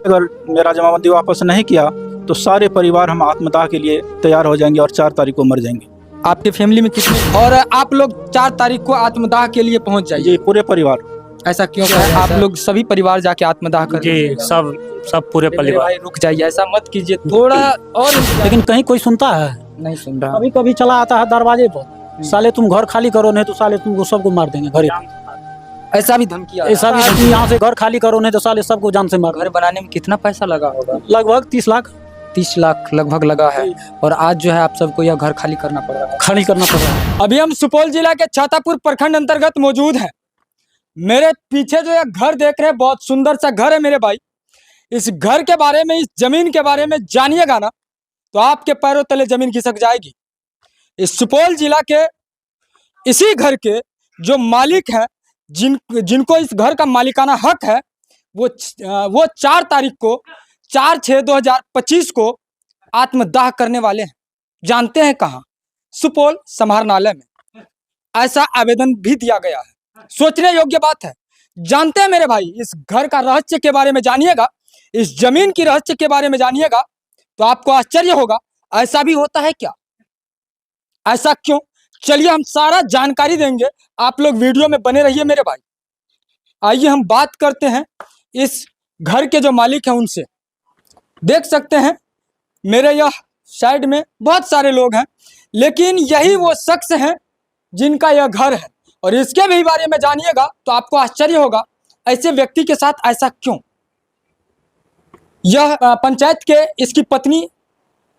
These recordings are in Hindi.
अगर मेरा जमाबंदी वापस नहीं किया तो सारे परिवार हम आत्मदाह के लिए तैयार हो जाएंगे और 4 तारीख को मर जाएंगे। आपके फैमिली में कितने, और आप लोग 4 तारीख को आत्मदाह के लिए पहुंच जाइए? जी, पूरे परिवार। ऐसा क्यों है? आप लोग सभी परिवार जाके आत्मदाह कर? जी, सब पूरे मेरे परिवार। भाई रुक जाइए, ऐसा मत कीजिए, थोड़ा और। लेकिन कहीं कोई सुनता है? नहीं सुन रहा। कभी कभी चला आता है दरवाजे पर, साले तुम घर खाली करो नहीं तो साले तुमको सबको मार देंगे घर। ऐसा भी धमकी आ ऐसा भी रहा है? तुम यहाँ से घर खाली करो नहीं तो साले सबको जान से मार। घर बनाने में कितना पैसा लगा होगा? लगभग 30 लाख 30 लाख लगभग लगा है, और आज जो है आप सबको यह घर खाली करना पड़ रहा है। खाली करना पड़ रहा है। अभी हम सुपौल जिला के छातापुर प्रखंड अंतर्गत मौजूद हैं। मेरे पीछे जो एक घर देख रहे हैं, बहुत सुंदर सा घर है मेरे भाई। इस घर के बारे में, इस जमीन के बारे में जानिएगा ना तो आपके पैरों तले जमीन खिसक जाएगी। इस सुपौल जिला के इसी घर के जो मालिक हैं, जिनको इस घर का मालिकाना हक है, वो 4 तारीख को 4/6/2025 को आत्मदाह करने वाले हैं। जानते हैं कहाँ? सुपौल समाहरणालय में ऐसा आवेदन भी दिया गया है। सोचने योग्य बात है। जानते हैं मेरे भाई, इस घर का रहस्य के बारे में जानिएगा, इस जमीन की रहस्य के बारे में जानिएगा तो आपको आश्चर्य होगा। ऐसा भी होता है क्या? ऐसा क्यों? चलिए हम सारा जानकारी देंगे, आप लोग वीडियो में बने रहिए मेरे भाई। आइए हम बात करते हैं इस घर के जो मालिक हैं उनसे। देख सकते हैं मेरे यह साइड में बहुत सारे लोग हैं, लेकिन यही वो शख्स हैं जिनका यह घर है, और इसके भी बारे में जानिएगा तो आपको आश्चर्य होगा। ऐसे व्यक्ति के साथ ऐसा क्यों? यह पंचायत के इसकी पत्नी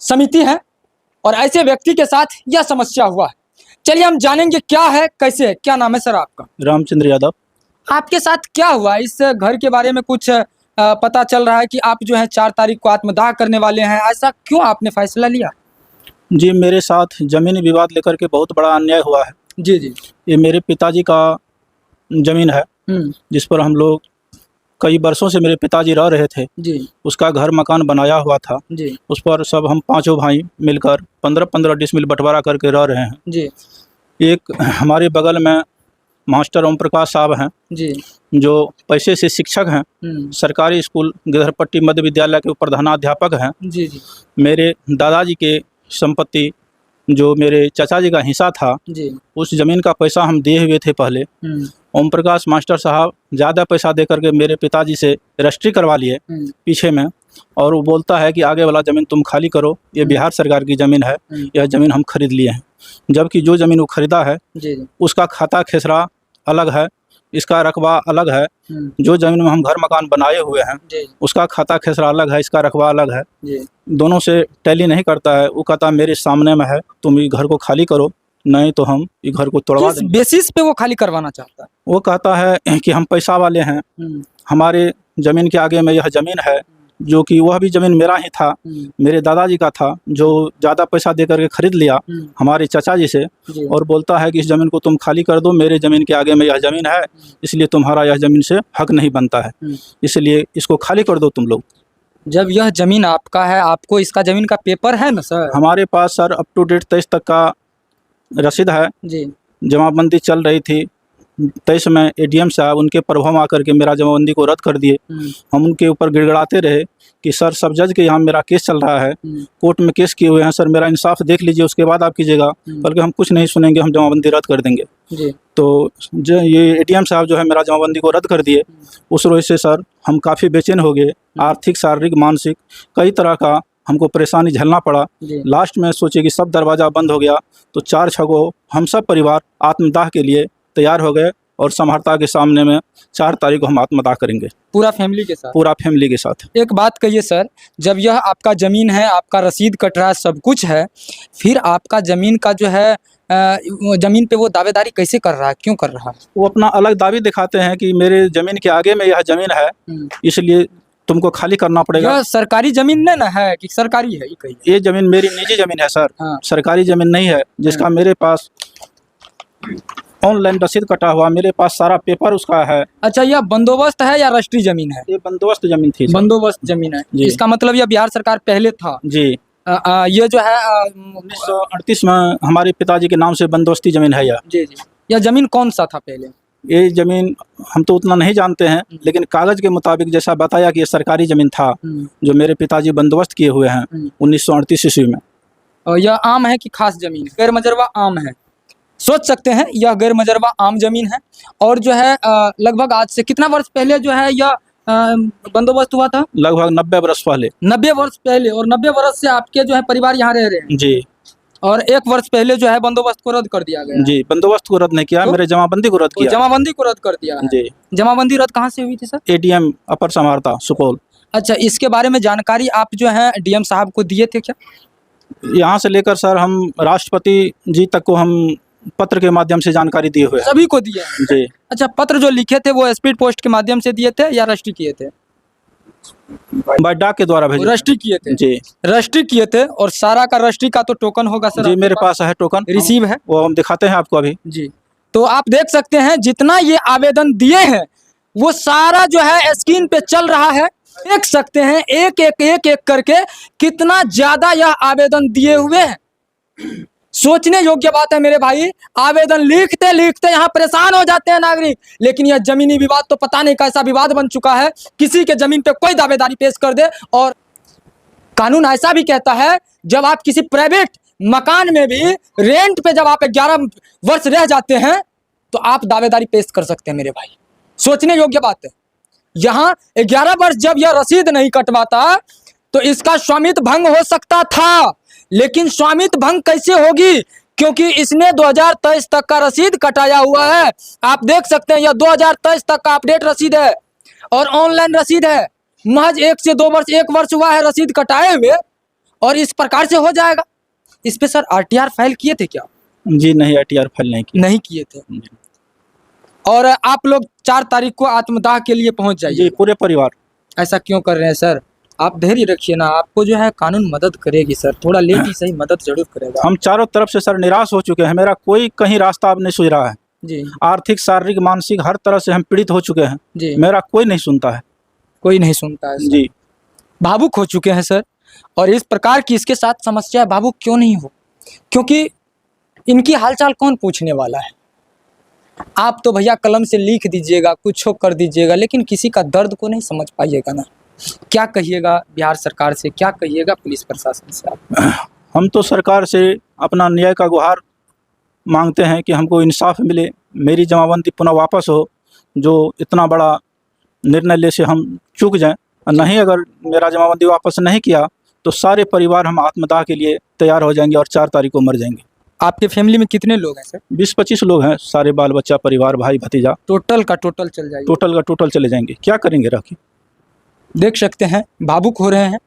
समिति है, और ऐसे व्यक्ति के साथ यह समस्या हुआ है। चलिए हम जानेंगे क्या है, कैसे है। क्या नाम है सर आपका? रामचंद्र यादव। आपके साथ क्या हुआ? इस घर के बारे में कुछ पता चल रहा है कि आप जो है 4 तारीख को आत्मदाह करने वाले हैं। ऐसा क्यों आपने फैसला लिया? जी, मेरे साथ जमीन विवाद लेकर के बहुत बड़ा अन्याय हुआ है। जी जी। ये मेरे पिताजी का जमीन है, जिस पर हम लोग कई वर्षों से मेरे पिताजी रह रहे थे। जी। उसका घर मकान बनाया हुआ था। जी। उस पर सब हम 5 भाई मिलकर 15-15 डिसमिल बंटवारा करके रह रहे हैं। जी। एक हमारे बगल में मास्टर ओम प्रकाश साहब हैं, जी, जो पैसे से शिक्षक हैं, सरकारी स्कूल गिरधरपट्टी मध्य विद्यालय के प्रधानाध्यापक हैं। जी जी। मेरे दादाजी के संपत्ति, जो मेरे चाचा जी का हिस्सा था, जी, उस ज़मीन का पैसा हम दिए हुए थे पहले। ओम प्रकाश मास्टर साहब ज़्यादा पैसा दे करके मेरे पिताजी से रजिस्ट्री करवा लिए पीछे में, और वो बोलता है कि आगे वाला ज़मीन तुम खाली करो, ये बिहार सरकार की ज़मीन है, यह ज़मीन हम खरीद लिए हैं। जबकि जो ज़मीन वो खरीदा है उसका खाता खेसरा अलग है, इसका रकबा अलग है। जो ज़मीन में हम घर मकान बनाए हुए हैं उसका खाता खेसरा अलग है, इसका रकबा अलग है। दोनों से टैली नहीं करता है। वो कहता है मेरे सामने में है, तुम इस घर को खाली करो, नहीं तो हम इस घर को तोड़वा देंगे। बेसिस पे वो खाली करवाना चाहता है? वो कहता है कि हम पैसा वाले हैं, हमारे ज़मीन के आगे में यह ज़मीन है, जो कि वह भी ज़मीन मेरा ही था, मेरे दादाजी का था, जो ज़्यादा पैसा दे करके खरीद लिया हमारे चाचा जी से, और बोलता है कि इस ज़मीन को तुम खाली कर दो, मेरे ज़मीन के आगे में यह ज़मीन है, इसलिए तुम्हारा यह ज़मीन से हक नहीं बनता है, इसलिए इसको खाली कर दो तुम लोग। जब यह ज़मीन आपका है, आपको इसका ज़मीन का पेपर है ना सर? हमारे पास सर अप टू डेट 23 तक का रसीद है जी। जमाबंदी चल रही थी, 23 में एडीएम साहब उनके प्रभाव आकर के मेरा जमाबंदी को रद्द कर दिए। हम उनके ऊपर गिड़गिड़ाते रहे कि सर सब जज के यहाँ मेरा केस चल रहा है, कोर्ट में केस किए हुए हैं, सर मेरा इंसाफ देख लीजिए, उसके बाद आप कीजिएगा। बल्कि हम कुछ नहीं सुनेंगे, हम जमाबंदी रद्द कर देंगे जी। तो जो ये एडीएम साहब जो है मेरा जमाबंदी को रद्द कर दिए, उस वजह से सर हम काफ़ी बेचैन हो गए। आर्थिक, शारीरिक, मानसिक कई तरह का हमको परेशानी झेलना पड़ा। लास्ट में सोचे कि सब दरवाज़ा बंद हो गया, तो 4-6 को हम सब परिवार आत्मदाह के लिए तैयार हो गए, और समहर्ता के सामने में 4 तारीख को हम आत्मदाह करेंगे, पूरा फैमिली के साथ। पूरा फैमिली के साथ। एक बात कहिए सर, जब यह आपका ज़मीन है, आपका रसीद कट रहा है, सब कुछ है, फिर आपका ज़मीन का जो है ज़मीन पे वो दावेदारी कैसे कर रहा है, क्यों कर रहा है? वो अपना अलग दावे दिखाते हैं कि मेरे ज़मीन के आगे में यह ज़मीन है, इसलिए तुमको खाली करना पड़ेगा। यह सरकारी ज़मीन नहीं ना है कि सरकारी है? ये ज़मीन मेरी निजी ज़मीन है सर। हाँ। सरकारी ज़मीन नहीं है, जिसका मेरे पास ऑनलाइन रसीद कटा हुआ, मेरे पास सारा पेपर उसका है। अच्छा, यह बंदोबस्त है या राष्ट्रीय जमीन है? ये बंदोबस्त जमीन थी। बंदोबस्त जमीन है, इसका मतलब यह बिहार सरकार पहले था जी। ये जो है 1938 में हमारे पिताजी के नाम से बंदोबस्ती जमीन है। यह जी जी। यह जमीन कौन सा था पहले? ये ज़मीन हम तो उतना नहीं जानते हैं, लेकिन कागज़ के मुताबिक जैसा बताया कि ये सरकारी ज़मीन था जो मेरे पिताजी बंदोबस्त किए हुए हैं 1938 ईस्वी में। और यह आम है कि खास जमीन है? गैर मजरवा आम है, सोच सकते हैं यह गैर मजरवा आम जमीन है। और जो है लगभग आज से कितना वर्ष पहले जो है यह बंदोबस्त हुआ था? लगभग 90 वर्ष पहले। 90 वर्ष पहले। और 90 वर्ष से आपके जो है परिवार यहाँ रह रहे हैं? जी। और 1 वर्ष पहले जो है बंदोबस्त को रद्द कर दिया गया? जी, बंदोबस्त को रद्द नहीं किया, तो? मेरे जमाबंदी को रद्द किया। जमाबंदी को रद्द कर दिया है। जी। जमाबंदी रद्द कहाँ से हुई थी सर? एडीएम अपर समाहर्ता सुपौल। अच्छा, इसके बारे में जानकारी आप जो है डीएम साहब को दिए थे क्या? यहाँ से लेकर सर हम राष्ट्रपति जी तक को हम पत्र के माध्यम से जानकारी दिए हुए हैं। सभी को दिए हैं? जी। अच्छा, पत्र जो लिखे थे वो स्पीड पोस्ट के माध्यम से दिए थे या रजिस्ट्री किए थे? बाय डाक के द्वारा भेजे। रजिस्ट्री किए थे? जी। रजिस्ट्री किए थे। और सारा का रजिस्ट्री का तो टोकन होगा सर? जी, मेरे पास है टोकन, रिसीव है, वो हम दिखाते हैं आपको अभी। जी। तो आप देख सकते हैं जितना ये आवेदन दिए हैं वो सारा जो है स्क्रीन पे चल रहा है। देख सकते हैं एक एक करके कितना ज्यादा यह आवेदन दिए हुए हैं। सोचने योग्य बात है मेरे भाई। आवेदन लिखते लिखते यहाँ परेशान हो जाते हैं नागरिक। लेकिन यह जमीनी विवाद तो पता नहीं कैसा विवाद बन चुका है, किसी के जमीन पे कोई दावेदारी पेश कर दे। और कानून ऐसा भी कहता है जब आप किसी प्राइवेट मकान में भी रेंट पे जब आप 11 वर्ष रह जाते हैं तो आप दावेदारी पेश कर सकते हैं मेरे भाई। सोचने योग्य बात है। यहाँ 11 वर्ष जब यह रसीद नहीं कटवाता तो इसका स्वामित्व भंग हो सकता था। लेकिन स्वामित्व भंग कैसे होगी? क्योंकि इसने 2023 तक का रसीद कटाया हुआ है। आप देख सकते हैं यह 2023 तक का अपडेट रसीद है और ऑनलाइन रसीद है। महज 1 से 2 वर्ष, 1 वर्ष हुआ है रसीद कटाए हुए और इस प्रकार से हो जाएगा। इस पे सर आरटीआर फाइल किए थे क्या? जी नहीं, आरटीआर फाइल नहीं किया। नहीं किए थे। और आप लोग 4 तारीख को आत्मदाह के लिए पहुंच जाइए। जी, पूरे परिवार। ऐसा क्यों कर रहे हैं सर? आप धैर्य रखिए ना, आपको जो है कानून मदद करेगी सर, थोड़ा लेट ही सही मदद जरूर करेगा। हम चारों तरफ से सर निराश हो चुके हैं, मेरा कोई कहीं रास्ता अब नहीं सूझ रहा है जी। आर्थिक, शारीरिक, मानसिक हर तरह से हम पीड़ित हो चुके हैं जी। मेरा कोई नहीं सुनता है। कोई नहीं सुनता है जी। भावुक हो चुके हैं सर। और इस प्रकार की इसके साथ समस्या है, भावुक क्यों नहीं हो? क्योंकि इनकी हालचाल कौन पूछने वाला है? आप तो भैया कलम से लिख दीजिएगा, कुछ कर दीजिएगा, लेकिन किसी का दर्द को नहीं समझ पाइएगा ना। क्या कहिएगा बिहार सरकार से, क्या कहिएगा पुलिस प्रशासन से आप? हम तो सरकार से अपना न्याय का गुहार मांगते हैं कि हमको इंसाफ मिले, मेरी जमाबंदी पुनः वापस हो। जो इतना बड़ा निर्णय ले से हम चूक जाएं, और नहीं अगर मेरा जमाबंदी वापस नहीं किया तो सारे परिवार हम आत्मदाह के लिए तैयार हो जाएंगे और 4 तारीख को मर जाएंगे। आपके फैमिली में कितने लोग हैं सर? 20-25 लोग हैं, सारे बाल बच्चा, परिवार, भाई भतीजा। टोटल का टोटल चल जाएगा? टोटल का टोटल चले जाएंगे, क्या करेंगे रह के? देख सकते हैं भावुक हो रहे हैं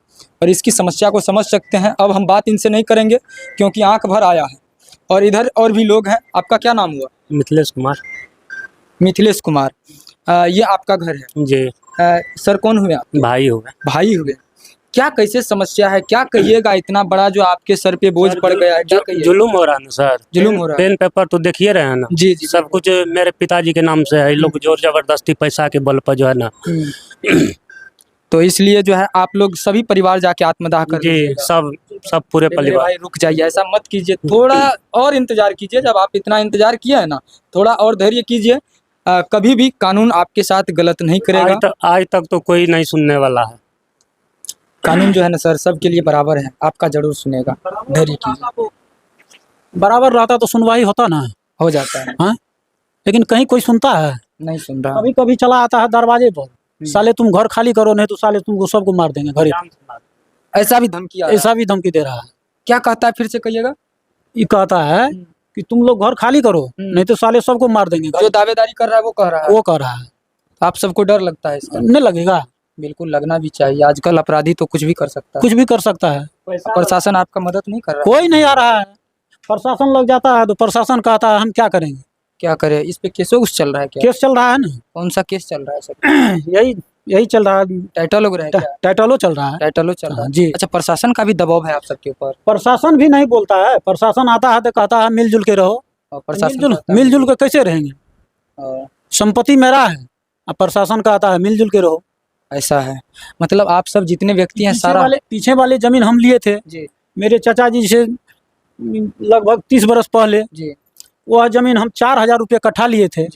और इसकी समस्या को समझ सकते हैं। अब हम बात इनसे नहीं करेंगे क्योंकि आंख भर आया है। और इधर और भी लोग हैं। आपका क्या नाम हुआ? मिथिलेश कुमार। मिथिलेश कुमार, ये आपका घर है? जी। सर कौन हुए आप? भाई हुए। भाई हुए। क्या कैसे समस्या है, क्या कहिएगा? इतना बड़ा जो आपके सर पे बोझ पड़ गया है, क्या कहिएगा? जुलूम हो रहा है ना सर, जुलूम हो रहा है। पेन पेपर तो देखिए रहे हैं ना। जी जी। सब कुछ मेरे पिताजी के नाम से है, लोग जोर जबरदस्ती पैसा के बल पर जो है ना। तो इसलिए जो है आप लोग सभी परिवार जाके आत्मदाह कर जी, सब पूरे मेरे परिवार। भाई रुक जाइए, ऐसा मत कीजिए, थोड़ा और इंतजार कीजिए। जब आप इतना इंतजार किया है ना, थोड़ा और धैर्य कीजिए। कभी भी कानून आपके साथ गलत नहीं करेगा। आज तक तो कोई नहीं सुनने वाला है। कानून जो है ना सर सबके लिए बराबर है, आपका जरूर सुनेगा। धैर्य कीजिए। बराबर रहता तो सुनवाई होता ना, हो जाता है। हाँ, लेकिन कहीं कोई सुनता है? नहीं सुन रहा। कभी कभी चला आता है दरवाजे पर, साले तुम घर खाली करो नहीं तो साले तुमको सबको मार देंगे घरे। ऐसा भी धमकी आ रहा है? ऐसा भी धमकी दे रहा है। क्या कहता है, फिर से कहिएगा? ये कहता है कि तुम लोग घर खाली करो नहीं तो साले सबको मार देंगे। जो दावेदारी कर रहा है वो कह रहा है? वो कह रहा है। आप सबको डर लगता है इसका? नहीं लगेगा? बिल्कुल लगना भी चाहिए। आजकल अपराधी तो कुछ भी कर सकता है। कुछ भी कर सकता है। प्रशासन आपका मदद नहीं कर रहा है? कोई नहीं आ रहा है। प्रशासन लग जाता है तो प्रशासन कहता है हम क्या करेंगे। क्या करे? इस पे केस चल रहा है क्या? केस चल रहा है ना। कौन सा केस चल रहा है सर? यही चल रहा है। टाइटल हो रहा है क्या? टाइटलो चल रहा है। टाइटलो चल रहा है जी। अच्छा, प्रशासन का भी दबाव है आप सबके ऊपर? प्रशासन भी नहीं बोलता है। प्रशासन आता है तो कहता है मिलजुल के रहो। प्रशासन मिलजुल के कैसे रहेंगे? संपत्ति मेरा है, अब प्रशासन कहता है मिलजुल के रहो। ऐसा है? मतलब आप सब जितने व्यक्ति हैं सारा पीछे वाले जमीन हम लिए थे जी। मेरे चाचा जी से लगभग 30 बरस पहले। जी। वह जमीन हम 4000 रुपये कट्ठा लिए थे।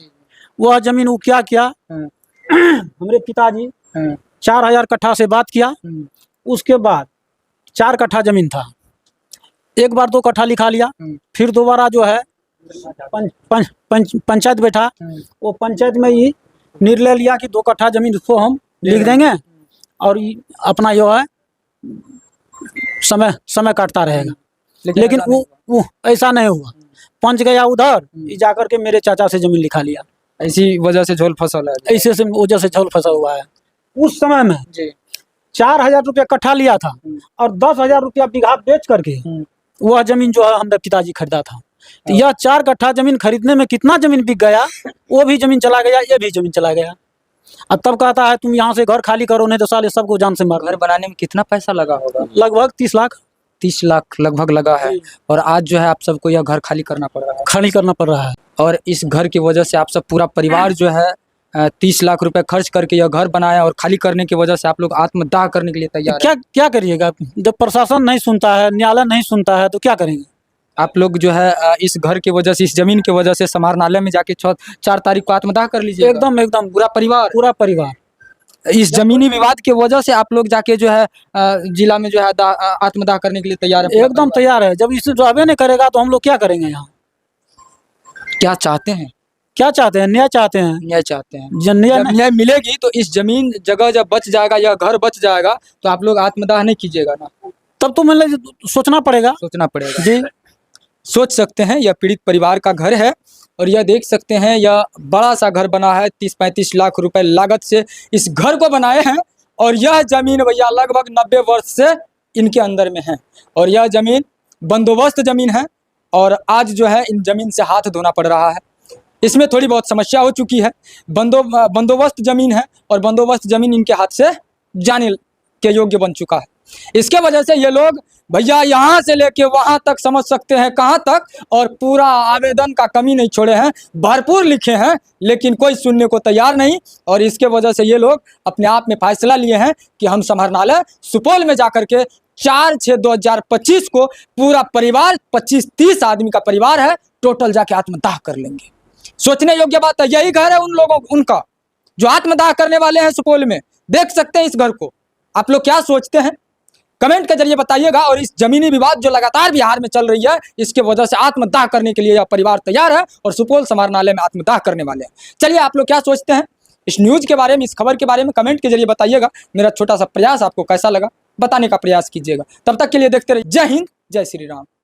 वह जमीन वो क्या किया, हमारे पिताजी 4000 कट्ठा से बात किया। उसके बाद 4 कट्ठा जमीन था, एक बार 2 कट्ठा लिखा लिया। फिर दोबारा जो है पंचायत बैठा, वो पंचायत में ही निर्णय लिया कि 2 कट्ठा जमीन उसको हम लिख देंगे और अपना जो है समय काटता रहेगा। लेकिन वो ऐसा नहीं हुआ। पंच गया उधर, जाकर के मेरे चाचा से जमीन लिखा लिया। इसी वजह से झोल फसल है, ऐसे से वजह से झोल फंसा हुआ है। उस समय में जी 4000 रुपया कट्ठा लिया था और 10,000 रुपया बीघा बेच करके वह जमीन जो है हमारे पिताजी खरीदा था। तो यह 4 कट्ठा जमीन खरीदने में कितना जमीन बिक गया, वो भी जमीन चला गया, ये भी जमीन चला गया। और तब कहता है तुम यहाँ से घर खाली करो, नहीं तो साले सबको जान से मार। घर बनाने में कितना पैसा लगा होगा? लगभग 30 लाख 30 लाख लगभग लगा है। और आज जो है आप सबको यह घर खाली करना पड़ रहा है। खाली करना पड़ रहा है। और इस घर की वजह से आप सब पूरा परिवार जो है 30 लाख रुपए खर्च करके यह घर बनाया, और खाली करने की वजह से आप लोग आत्मदाह करने के लिए तैयार क्या क्या करिएगा? जब प्रशासन नहीं सुनता है, न्यायालय नहीं सुनता है, तो क्या करेंगे? आप लोग जो है इस घर की वजह से, इस जमीन की वजह से समाहरणालय में जाके 4 तारीख को आत्मदाह कर लीजिए। एकदम पूरा परिवार इस जमीनी विवाद की वजह से आप लोग जाके जो है जिला में जो है आत्मदाह करने के लिए तैयार है। एकदम तैयार है। जब इसे रहबे नहीं करेगा तो हम लोग क्या करेंगे? यहाँ क्या चाहते हैं? क्या चाहते हैं? न्याय चाहते हैं। न्याय चाहते हैं। जब न्याय मिलेगी तो इस जमीन जगह जब बच जाएगा या घर बच जाएगा तो आप लोग आत्मदाह नहीं कीजिएगा ना? तब तो मतलब सोचना पड़ेगा जी। सोच सकते हैं, यह पीड़ित परिवार का घर है और यह देख सकते हैं यह बड़ा सा घर बना है। 30-35 लाख रुपए लागत से इस घर को बनाए हैं और यह जमीन भैया लगभग 90 वर्ष से इनके अंदर में है। और यह जमीन बंदोबस्त जमीन है और आज जो है इन जमीन से हाथ धोना पड़ रहा है। इसमें थोड़ी बहुत समस्या हो चुकी है। बंदोबस्त जमीन है और बंदोबस्त जमीन इनके हाथ से जाने के योग्य बन चुका है। इसके वजह से ये लोग भैया यहाँ से लेके वहां तक समझ सकते हैं कहां तक, और पूरा आवेदन का कमी नहीं छोड़े हैं, भरपूर लिखे हैं, लेकिन कोई सुनने को तैयार नहीं। और इसके वजह से ये लोग अपने आप में फैसला लिए हैं कि हम समाहरणालय सुपौल में जाकर के 4/6/2025 को पूरा परिवार 25-30 आदमी का परिवार है, टोटल जाके आत्मदाह कर लेंगे। सोचने योग्य बात है। यही घर है उन लोगों उनका जो आत्मदाह करने वाले हैं सुपौल में। देख सकते हैं इस घर को। आप लोग क्या सोचते हैं कमेंट के जरिए बताइएगा। और इस जमीनी विवाद जो लगातार बिहार में चल रही है, इसके वजह से आत्मदाह करने के लिए यह परिवार तैयार है और सुपौल समाहरणालय में आत्मदाह करने वाले हैं। चलिए आप लोग क्या सोचते हैं इस न्यूज के बारे में, इस खबर के बारे में कमेंट के जरिए बताइएगा। मेरा छोटा सा प्रयास आपको कैसा लगा बताने का प्रयास कीजिएगा। तब तक के लिए देखते रहिए। जय हिंद, जय श्री राम।